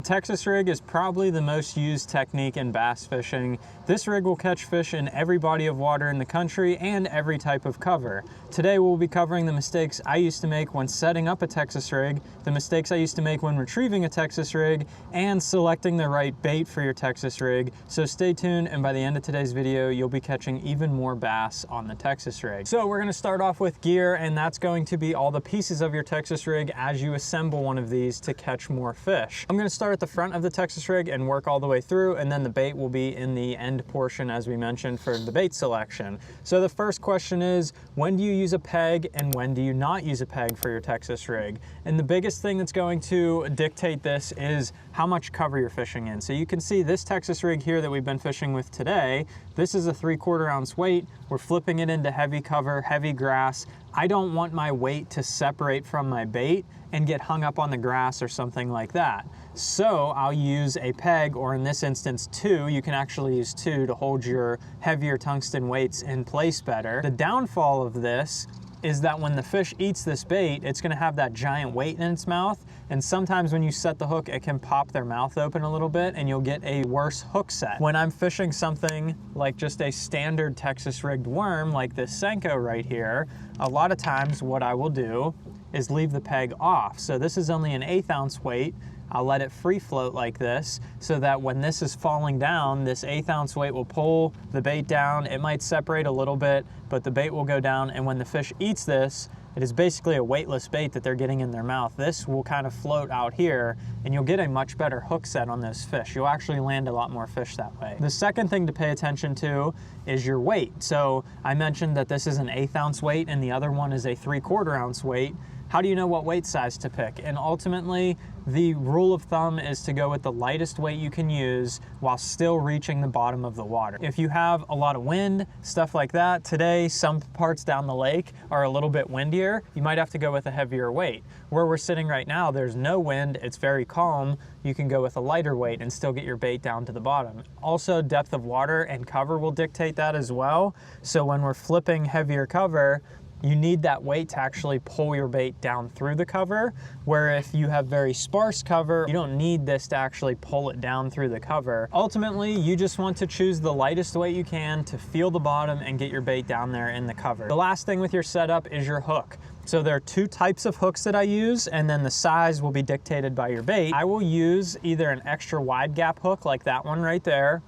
Texas rig is probably the most used technique in bass fishing. This rig will catch fish in every body of water in the country and every type of cover. Today we'll be covering the mistakes I used to make when setting up a Texas rig, the mistakes I used to make when retrieving a Texas rig, and selecting the right bait for your Texas rig. So stay tuned, and by the end of today's video, you'll be catching even more bass on the Texas rig. So we're gonna start off with gear, and that's going to be all the pieces of your Texas rig as you assemble one of these to catch more fish. I'm gonna start at the front of the Texas rig and work all the way through, and then the bait will be in the end portion, as we mentioned, for the bait selection. So the first question is, when do you use a peg and when do you not use a peg for your Texas rig? And the biggest thing that's going to dictate this is how much cover you're fishing in. So you can see this Texas rig here that we've been fishing with today, this is a 3/4 ounce weight. We're flipping it into heavy cover, heavy grass. I don't want my weight to separate from my bait and get hung up on the grass or something like that. So I'll use a peg, or in this instance two. You can actually use two to hold your heavier tungsten weights in place better. The downfall of this is that when the fish eats this bait, it's gonna have that giant weight in its mouth, and sometimes when you set the hook, it can pop their mouth open a little bit and you'll get a worse hook set. When I'm fishing something like just a standard Texas rigged worm, like this Senko right here, a lot of times what I will do is leave the peg off. So this is only an 1/8 ounce weight. I'll let it free float like this so that when this is falling down, this 1/8 ounce weight will pull the bait down. It might separate a little bit, but the bait will go down, and when the fish eats this, it is basically a weightless bait that they're getting in their mouth. This will kind of float out here, and you'll get a much better hook set on those fish. You'll actually land a lot more fish that way. The second thing to pay attention to is your weight. So I mentioned that this is an 1/8 ounce weight and the other one is a 3/4 ounce weight. How do you know what weight size to pick? And ultimately, the rule of thumb is to go with the lightest weight you can use while still reaching the bottom of the water. If you have a lot of wind, stuff like that, today some parts down the lake are a little bit windier, you might have to go with a heavier weight. Where we're sitting right now, there's no wind, it's very calm, you can go with a lighter weight and still get your bait down to the bottom. Also, depth of water and cover will dictate that as well. So when we're flipping heavier cover, you need that weight to actually pull your bait down through the cover, where if you have very sparse cover, you don't need this to actually pull it down through the cover. Ultimately, you just want to choose the lightest weight you can to feel the bottom and get your bait down there in the cover. The last thing with your setup is your hook. So there are two types of hooks that I use, and then the size will be dictated by your bait. I will use either an extra wide gap hook like that one right there,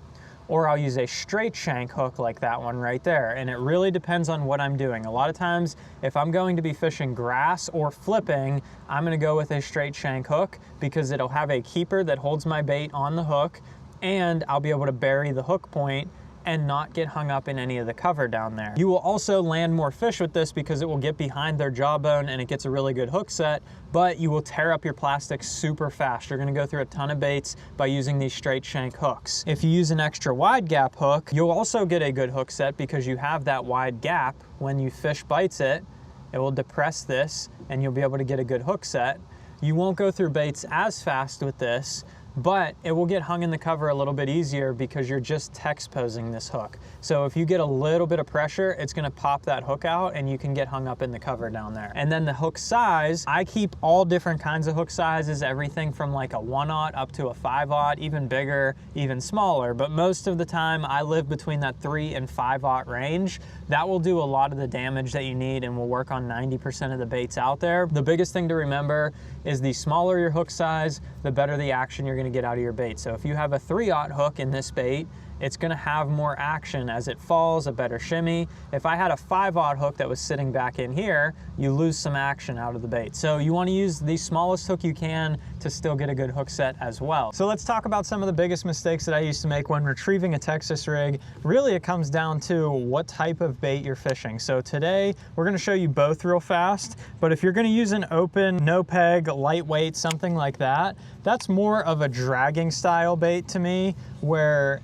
or I'll use a straight shank hook like that one right there. And it really depends on what I'm doing. A lot of times, if I'm going to be fishing grass or flipping, I'm gonna go with a straight shank hook because it'll have a keeper that holds my bait on the hook, and I'll be able to bury the hook point and not get hung up in any of the cover down there. You will also land more fish with this because it will get behind their jawbone and it gets a really good hook set, but you will tear up your plastic super fast. You're gonna go through a ton of baits by using these straight shank hooks. If you use an extra wide gap hook, you'll also get a good hook set because you have that wide gap. When you fish bites it, it will depress this and you'll be able to get a good hook set. You won't go through baits as fast with this, but it will get hung in the cover a little bit easier because you're just texposing this hook. So if you get a little bit of pressure, it's gonna pop that hook out and you can get hung up in the cover down there. And then the hook size, I keep all different kinds of hook sizes, everything from like a 1/0 up to a 5/0, even bigger, even smaller. But most of the time I live between that 3 and 5/0 range. That will do a lot of the damage that you need and will work on 90% of the baits out there. The biggest thing to remember is the smaller your hook size, the better the action you're gonna get out of your bait. So if you have a 3/0 hook in this bait, it's gonna have more action as it falls, a better shimmy. If I had a 5/0 hook that was sitting back in here, you lose some action out of the bait. So you wanna use the smallest hook you can to still get a good hook set as well. So let's talk about some of the biggest mistakes that I used to make when retrieving a Texas rig. Really, it comes down to what type of bait you're fishing. So today, we're gonna show you both real fast, but if you're gonna use an open, no peg, lightweight, something like that, that's more of a dragging style bait to me, where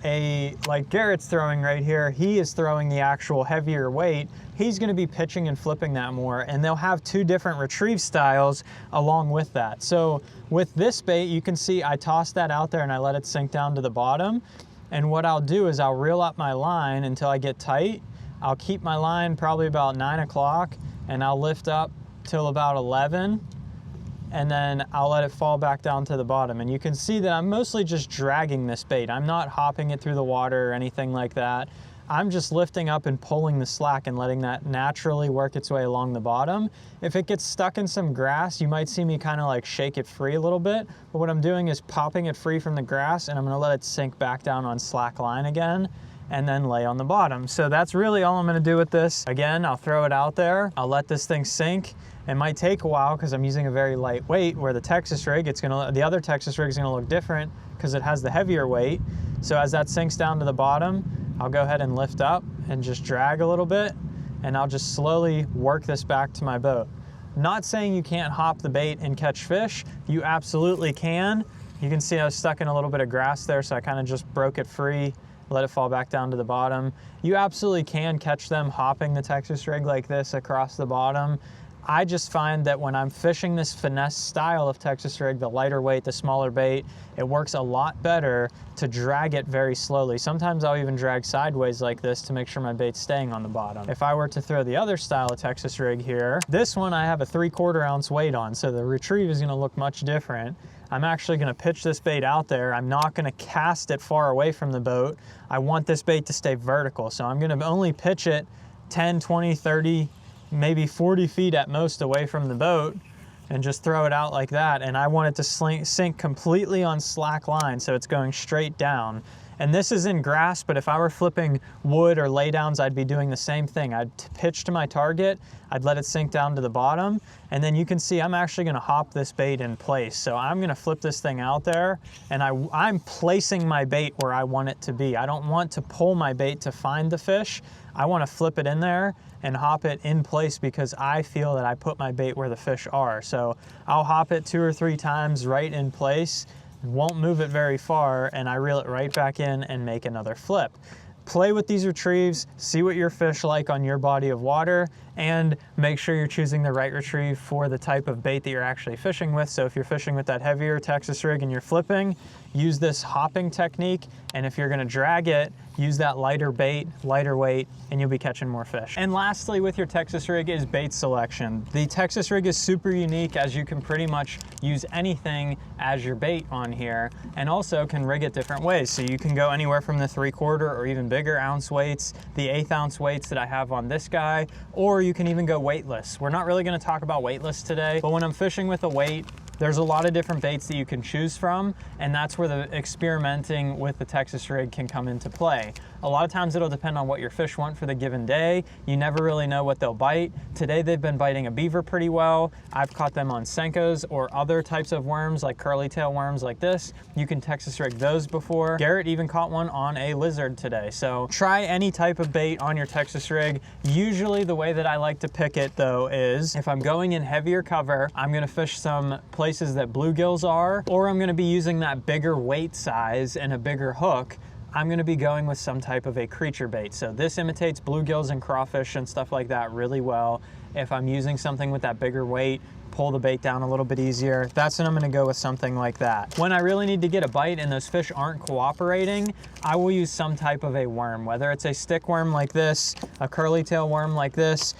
like Garrett's throwing right here, he is throwing the actual heavier weight. He's gonna be pitching and flipping that more, and they'll have two different retrieve styles along with that. So with this bait, you can see I tossed that out there and I let it sink down to the bottom. And what I'll do is I'll reel up my line until I get tight. I'll keep my line probably about 9 o'clock and I'll lift up till about 11. and then I'll let it fall back down to the bottom. And you can see that I'm mostly just dragging this bait. I'm not hopping it through the water or anything like that. I'm just lifting up and pulling the slack and letting that naturally work its way along the bottom. If it gets stuck in some grass, you might see me kind of like shake it free a little bit, but what I'm doing is popping it free from the grass, and I'm gonna let it sink back down on slack line again and then lay on the bottom. So that's really all I'm gonna do with this. Again, I'll throw it out there. I'll let this thing sink. It might take a while because I'm using a very light weight, where the Texas rig, the other Texas rig is gonna look different because it has the heavier weight. So as that sinks down to the bottom, I'll go ahead and lift up and just drag a little bit, and I'll just slowly work this back to my boat. Not saying you can't hop the bait and catch fish. You absolutely can. You can see I was stuck in a little bit of grass there, so I kind of just broke it free, let it fall back down to the bottom. You absolutely can catch them hopping the Texas rig like this across the bottom. I just find that when I'm fishing this finesse style of Texas rig, the lighter weight, the smaller bait, it works a lot better to drag it very slowly. Sometimes I'll even drag sideways like this to make sure my bait's staying on the bottom. If I were to throw the other style of Texas rig here, this one I have a 3/4 ounce weight on, so the retrieve is gonna look much different. I'm actually gonna pitch this bait out there. I'm not gonna cast it far away from the boat. I want this bait to stay vertical, so I'm gonna only pitch it 10, 20, 30, maybe 40 feet at most away from the boat, and just throw it out like that. And I want it to sink completely on slack line, so it's going straight down. And this is in grass, but if I were flipping wood or laydowns, I'd be doing the same thing. I'd pitch to my target, I'd let it sink down to the bottom, and then you can see I'm actually gonna hop this bait in place. So I'm gonna flip this thing out there, and I'm placing my bait where I want it to be. I don't want to pull my bait to find the fish. I wanna flip it in there and hop it in place because I feel that I put my bait where the fish are. So I'll hop it 2 or 3 times right in place, won't move it very far, and I reel it right back in and make another flip. Play with these retrieves, see what your fish like on your body of water, and make sure you're choosing the right retrieve for the type of bait that you're actually fishing with. So if you're fishing with that heavier Texas rig and you're flipping, use this hopping technique, and if you're gonna drag it, use that lighter bait, lighter weight, and you'll be catching more fish. And lastly, with your Texas rig is bait selection. The Texas rig is super unique, as you can pretty much use anything as your bait on here, and also can rig it different ways. So you can go anywhere from the 3/4 or even bigger ounce weights, the 1/8 ounce weights that I have on this guy, or you can even go weightless. We're not really gonna talk about weightless today, but when I'm fishing with a weight, there's a lot of different baits that you can choose from, and that's where the experimenting with the Texas rig can come into play. A lot of times it'll depend on what your fish want for the given day. You never really know what they'll bite. Today they've been biting a beaver pretty well. I've caught them on Senkos or other types of worms like curly tail worms like this. You can Texas rig those before. Garrett even caught one on a lizard today. So try any type of bait on your Texas rig. Usually the way that I like to pick it though is if I'm going in heavier cover, I'm gonna fish some places that bluegills are, or I'm gonna be using that bigger weight size and a bigger hook. I'm gonna be going with some type of a creature bait. So this imitates bluegills and crawfish and stuff like that really well. If I'm using something with that bigger weight, pull the bait down a little bit easier, that's when I'm gonna go with something like that. When I really need to get a bite and those fish aren't cooperating, I will use some type of a worm, whether it's a stick worm like this, a curly tail worm like this.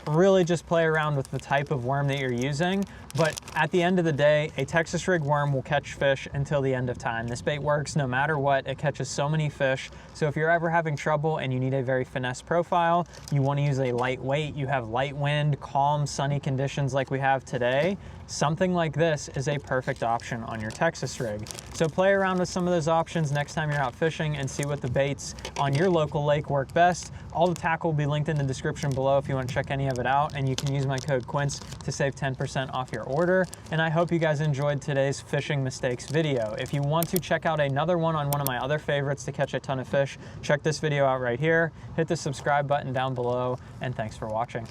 Really just play around with the type of worm that you're using. But at the end of the day, a Texas rig worm will catch fish until the end of time. This bait works no matter what. It catches so many fish. So if you're ever having trouble and you need a very finesse profile, you want to use a light weight, you have light wind, calm, sunny conditions like we have today, something like this is a perfect option on your Texas rig. So play around with some of those options next time you're out fishing and see what the baits on your local lake work best. All the tackle will be linked in the description below if you want to check any of it out, and you can use my code Quince to save 10% off your order. And I hope you guys enjoyed today's fishing mistakes video. If you want to check out another one on one of my other favorites to catch a ton of fish, check this video out right here. Hit the subscribe button down below, and thanks for watching.